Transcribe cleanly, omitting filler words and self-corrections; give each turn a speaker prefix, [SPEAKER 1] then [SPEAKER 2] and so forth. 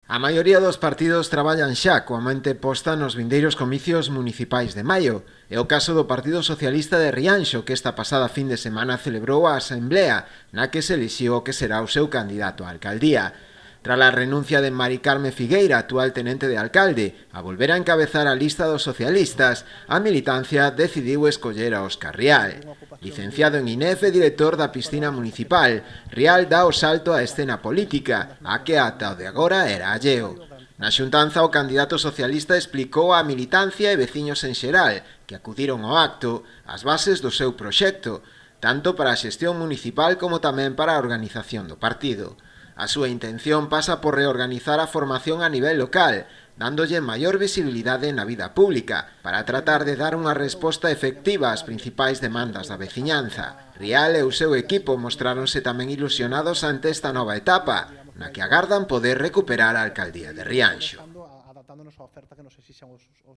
[SPEAKER 1] A maioría dos partidos traballan xa coa mente posta nos vindeiros comicios municipais de maio. É o caso do Partido Socialista de Rianxo, que esta pasada fin de semana celebrou a asamblea na que se elixiu o que será o seu candidato á alcaldía. Tras a renuncia de Mari Carme Figueira, actual tenente de alcalde, a volver a encabezar a lista dos socialistas, a militancia decidiu escoller a Óscar Rial. Licenciado en INEF e director da piscina municipal, Rial dá o salto á escena política, a que ata o de agora era alleo. Na xuntanza, o candidato socialista explicou á militancia e veciños en xeral, que acudiron ao acto, as bases do seu proxecto, tanto para a xestión municipal como tamén para a organización do partido. A súa intención pasa por reorganizar a formación a nivel local, dándolle maior visibilidade na vida pública, para tratar de dar unha resposta efectiva ás principais demandas da veciñanza. Rial e o seu equipo mostráronse tamén ilusionados ante esta nova etapa, na que agardan poder recuperar a alcaldía de Rianxo.